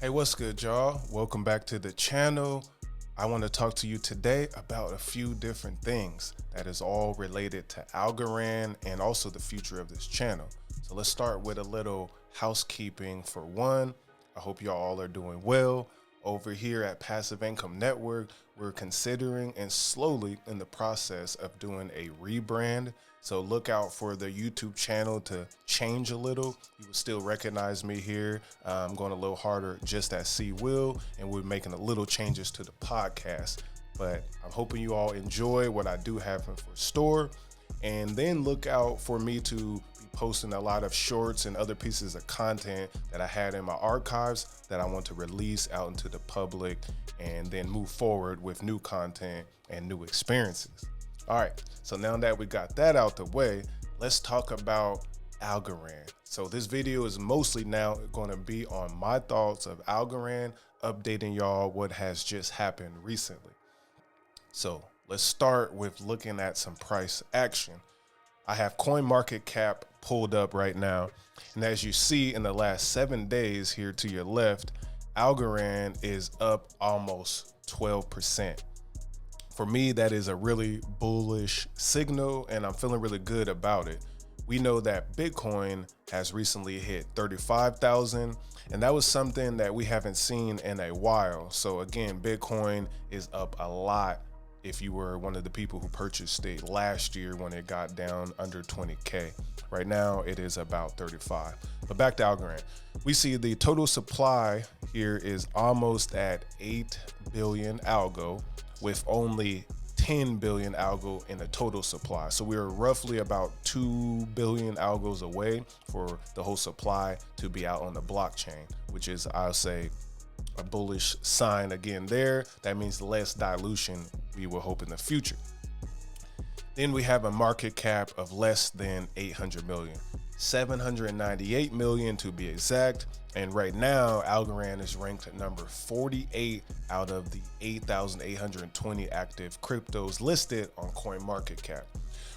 Hey, what's good, y'all? Welcome back to the channel. I want to talk to you today about a few different things that is all related to Algorand and also the future of this channel. So let's start with a little housekeeping for one. I hope y'all all are doing well. Over here at Passive Income Network, we're considering and slowly in the process of doing a rebrand. So look out for the YouTube channel to change a little. You will still recognize me here. I'm going a little harder just at C Will, and we're making a little changes to the podcast. But I'm hoping you all enjoy what I do have in for store. And then look out for me to be posting a lot of shorts and other pieces of content that I had in my archives that I want to release out into the public and then move forward with new content and new experiences. All right, so now that we got that out the way, let's talk about Algorand. So this video is mostly now going to be on my thoughts of Algorand, updating y'all what has just happened recently. So let's start with looking at some price action. I have CoinMarketCap pulled up right now. And as you see in the last 7 days here to your left, Algorand is up almost 12%. For me, that is a really bullish signal, and I'm feeling really good about it. We know that Bitcoin has recently hit 35,000, and that was something that we haven't seen in a while. So again, Bitcoin is up a lot if you were one of the people who purchased it last year when it got down under 20K. Right now, it is about 35. But back to Algorand. We see the total supply here is almost at 8 billion algo, with only 10 billion algo in the total supply. So we're roughly about 2 billion algos away for the whole supply to be out on the blockchain, which is, I'll say, a bullish sign again there. That means less dilution we will hope in the future. Then we have a market cap of less than 800 million, 798 million to be exact. And right now, Algorand is ranked at number 48 out of the 8,820 active cryptos listed on CoinMarketCap.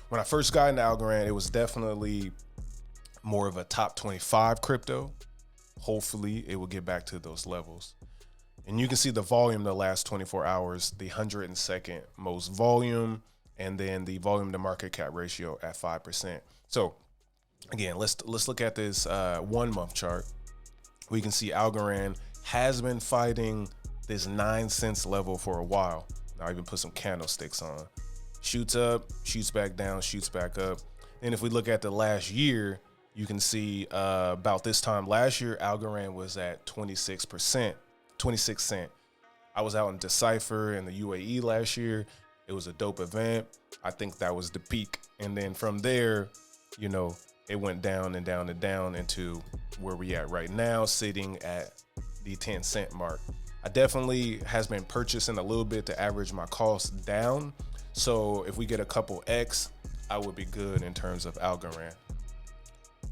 When I first got into Algorand, it was definitely more of a top 25 crypto. Hopefully, it will get back to those levels. And you can see the volume the last 24 hours, the 102nd most volume, and then the volume to market cap ratio at 5%. So again, let's look at this 1 month chart. We can see Algorand has been fighting this 9 cents level for a while. I'll even put some candlesticks on. Shoots up, shoots back down, shoots back up. And if we look at the last year, you can see about this time last year, Algorand was at 26 cents. I was out in Decipher in the UAE last year. It was a dope event. I think that was the peak. And then from there, you know, it went down and down and down into where we at right now, sitting at the 10 cent mark. I definitely has been purchasing a little bit to average my costs down. So if we get a couple X, I would be good in terms of Algorand.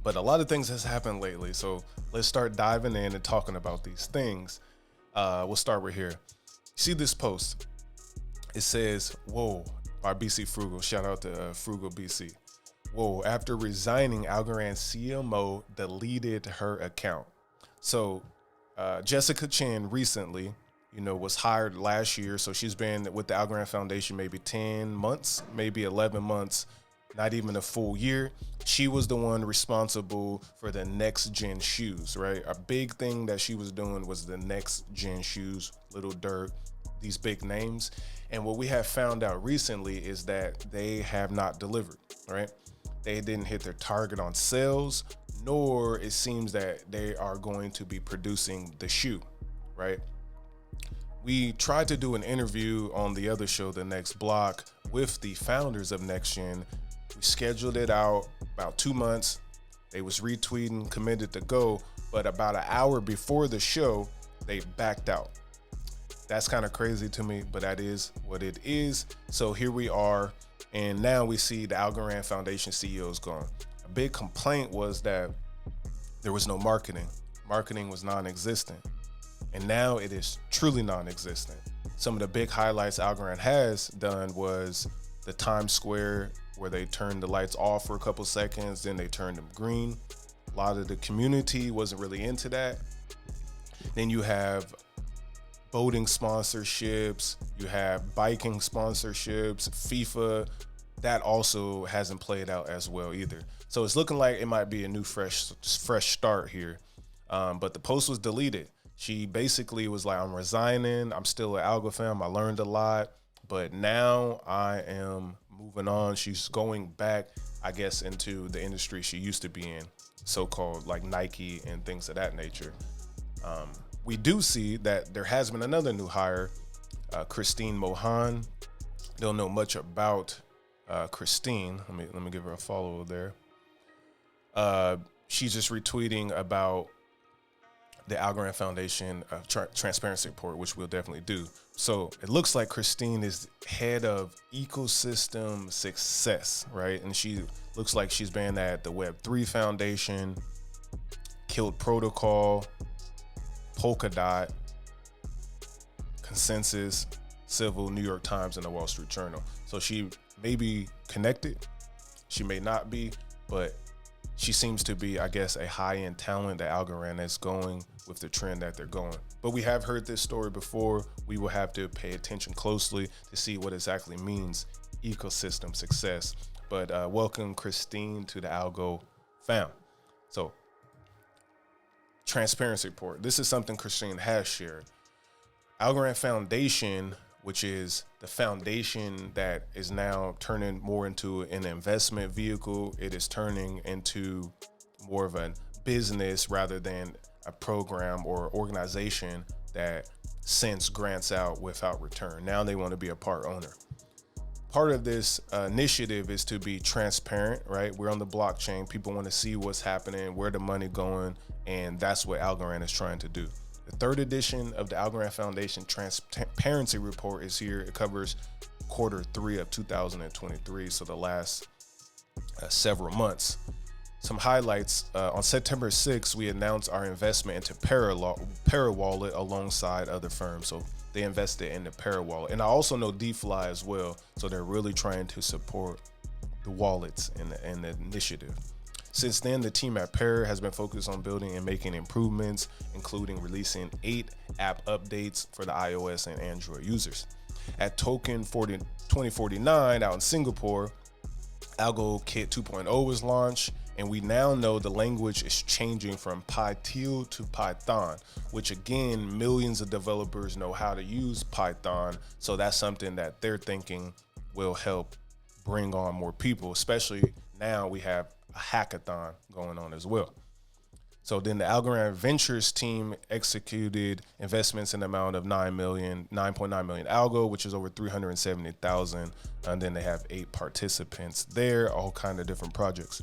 But a lot of things has happened lately. So let's start diving in and talking about these things. We'll start right here. See this post? It says, whoa, by BC Frugal. Shout out to Frugal BC. Whoa, after resigning, Algorand CMO deleted her account. So Jessica Chen recently, was hired last year. So she's been with the Alaran Foundation maybe 10 months, maybe 11 months, not even a full year. She was the one responsible for the next gen shoes, right? A big thing that she was doing was the next gen shoes, Little Dirk, these big names. And what we have found out recently is that they have not delivered, right? They didn't hit their target on sales, nor it seems that they are going to be producing the shoe, right? We tried to do an interview on the other show, The Next Block, with the founders of NextGen. We scheduled it out about 2 months. They was retweeting, committed to go, but about an hour before the show, they backed out. That's kind of crazy to me, but that is what it is. So here we are. And now we see the Alaran Foundation CEO is gone. A big complaint was that there was no marketing. Marketing was non-existent. And now it is truly non-existent. Some of the big highlights Alaran has done was the Times Square, where they turned the lights off for a couple seconds, then they turned them green. A lot of the community wasn't really into that. Then you have boating sponsorships, you have biking sponsorships, FIFA. That also hasn't played out as well either. So it's looking like it might be a new fresh start here. But the post was deleted. She basically was like, I'm resigning. I'm still an Algo fam. I learned a lot, but now I am moving on. She's going back, I guess, into the industry she used to be in, so-called like Nike and things of that nature. We do see that there has been another new hire, Christine Mohan. Don't know much about Christine. Let me give her a follow there. She's just retweeting about the Alaran Foundation transparency report, which we'll definitely do. So it looks like Christine is head of ecosystem success, right? And she looks like she's been at the Web3 Foundation, Kilt Protocol, Polkadot, Consensus, Civil, New York Times, and the Wall Street Journal. So she may be connected, she may not be, but she seems to be, I guess, a high-end talent that Algorand is going with the trend that they're going. But we have heard this story before. We will have to pay attention closely to see what exactly means ecosystem success. But welcome, Christine, to the Algo fam. So, transparency report. This is something Christine has shared. Alaran Foundation, which is the foundation that is now turning more into an investment vehicle. It is turning into more of a business rather than a program or organization that sends grants out without return. Now they want to be a part owner. Part of this initiative is to be transparent, right? We're on the blockchain. People want to see what's happening, where the money going, and that's what Algorand is trying to do. The third edition of the Alaran Foundation Transparency Report is here. It covers Q3 of 2023, so the last several months. Some highlights, on September 6th, we announced our investment into Parawallet alongside other firms. So they invested in the Parawallet. And I also know DeFi as well, so they're really trying to support the wallets and the initiative. Since then, the team at Para has been focused on building and making improvements, including releasing 8 app updates for the iOS and Android users. At Token 2049 out in Singapore, Algo Kit 2.0 was launched, and we now know the language is changing from Python to Python, which again, millions of developers know how to use Python. So that's something that they're thinking will help bring on more people, especially now we have a hackathon going on as well. So then the Algorand Ventures team executed investments in the amount of 9.9 million Algo, which is over 370,000. And then they have 8 participants there, all kind of different projects.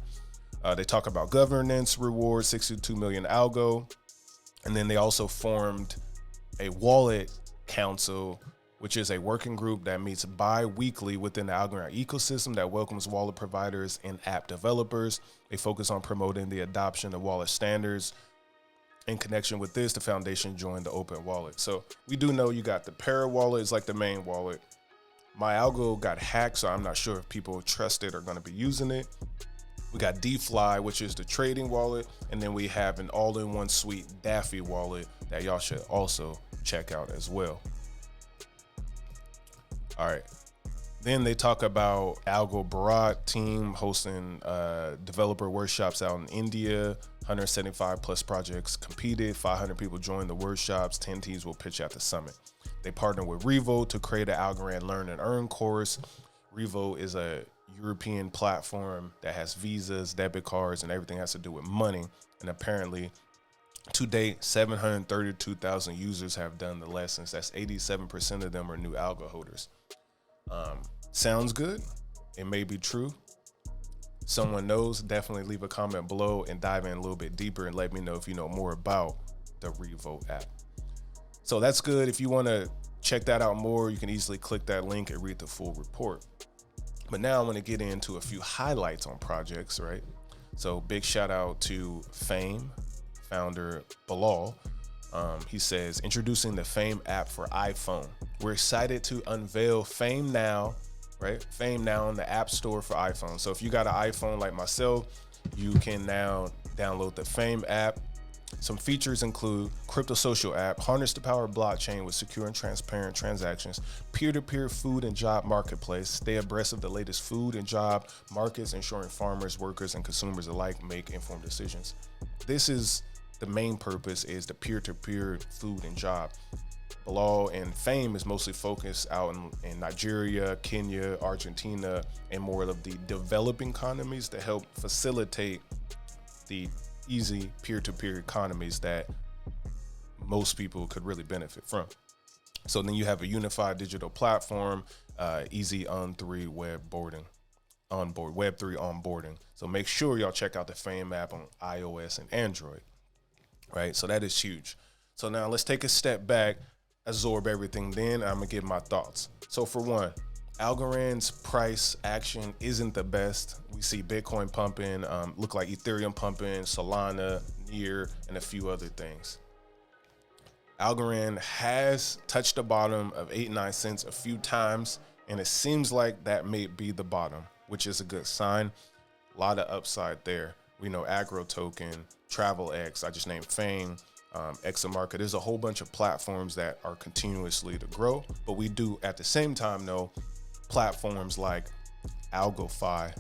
They talk about governance rewards, 62 million Algo. And then they also formed a wallet council, which is a working group that meets bi-weekly within the Algorand ecosystem that welcomes wallet providers and app developers. They focus on promoting the adoption of wallet standards. In connection with this, the foundation joined the Open Wallet. So we do know you got the Para wallet is like the main wallet. My Algo got hacked, so I'm not sure if people trust it or going to be using it. We got DeFi, which is the trading wallet. And then we have an all-in-one suite Daffy wallet that y'all should also check out as well. All right. Then they talk about Algo Bharat team hosting developer workshops out in India. 175 plus projects competed. 500 people joined the workshops. 10 teams will pitch at the summit. They partnered with Revo to create an Algorand Learn and Earn course. Revo is a European platform that has visas, debit cards, and everything has to do with money. And apparently, to date, 732,000 users have done the lessons. That's 87% of them are new Algo holders. Sounds good. It may be true. Someone knows, definitely leave a comment below and dive in a little bit deeper and let me know if you know more about the Revo app. So that's good. If you want to check that out more, you can easily click that link and read the full report. But now I want to get into a few highlights on projects, right? So big shout out to Fame founder Bilal. He says, introducing the Fame app for iPhone. We're excited to unveil Fame Now, right? Fame Now in the App Store for iPhone. So if you got an iPhone like myself, you can now download the Fame app. Some features include crypto social app, harness the power of blockchain with secure and transparent transactions, peer-to-peer food and job marketplace, stay abreast of the latest food and job markets, ensuring farmers, workers, and consumers alike make informed decisions. This is the main purpose, is the peer-to-peer food and job. Law and Fame is mostly focused out in Nigeria, Kenya, Argentina, and more of the developing economies to help facilitate the easy peer-to-peer economies that most people could really benefit from. So then you have a unified digital platform, easy Web3 onboarding. So make sure y'all check out the Fame app on iOS and Android, right? So that is huge. So now let's take a step back, absorb everything, then I'm gonna give my thoughts. So for one, Algorand's price action isn't the best. We see Bitcoin pumping, look like Ethereum pumping, Solana, Near, and a few other things. Algorand has touched the bottom of 89 cents a few times, and it seems like that may be the bottom, which is a good sign. A lot of upside there. We know Agro Token, TravelX, I just named Fame, Examarket. There's a whole bunch of platforms that are continuously to grow, but we do at the same time know platforms like AlgoFi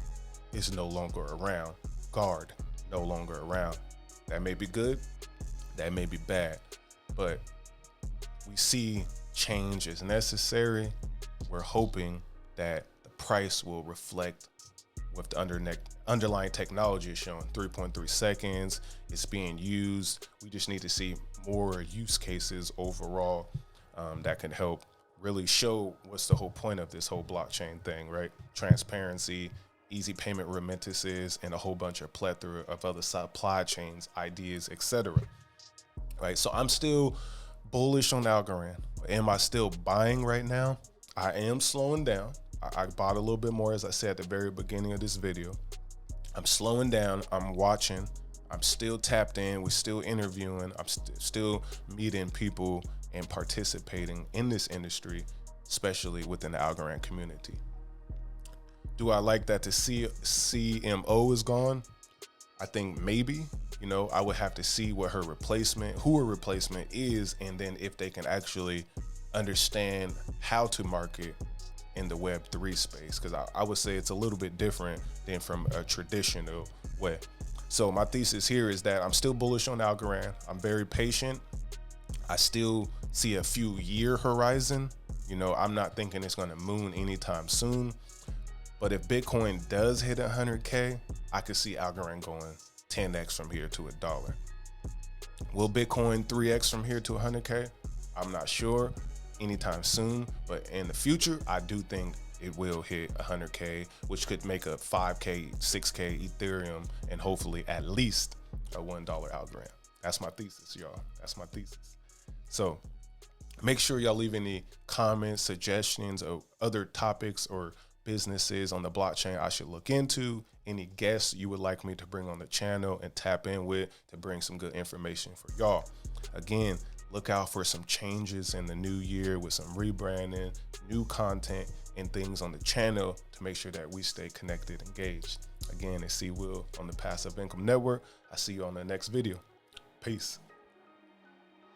is no longer around, Guard no longer around. That may be good, that may be bad, but we see change is necessary. We're hoping that the price will reflect what the underlying technology is showing. 3.3 seconds, it's being used. We just need to see more use cases overall that can help really show what's the whole point of this whole blockchain thing, right? Transparency, easy payment remittances, and a whole bunch of plethora of other supply chains, ideas, etc. Right? So I'm still bullish on Algorand. Am I still buying right now? I am slowing down. I bought a little bit more, as I said at the very beginning of this video. I'm slowing down. I'm watching. I'm still tapped in. We're still interviewing. I'm still meeting people and participating in this industry, especially within the Algorand community. Do I like that the CMO is gone? I think maybe, I would have to see who her replacement is, and then if they can actually understand how to market in the Web3 space, because I would say it's a little bit different than from a traditional way. So my thesis here is that I'm still bullish on Algorand. I'm very patient. I still see a few year horizon. I'm not thinking it's gonna moon anytime soon. But if Bitcoin does hit 100K, I could see Algorand going 10x from here to $1. Will Bitcoin 3x from here to 100K? I'm not sure anytime soon, but in the future, I do think it will hit 100K, which could make a 5K, 6K Ethereum, and hopefully at least a $1 Algorand. That's my thesis, y'all. That's my thesis. So make sure y'all leave any comments, suggestions of other topics or businesses on the blockchain I should look into, any guests you would like me to bring on the channel and tap in with to bring some good information for y'all. Again, look out for some changes in the new year with some rebranding, new content, and things on the channel to make sure that we stay connected, engaged. Again, it's C Will on the Passive Income Network. I see you on the next video. Peace.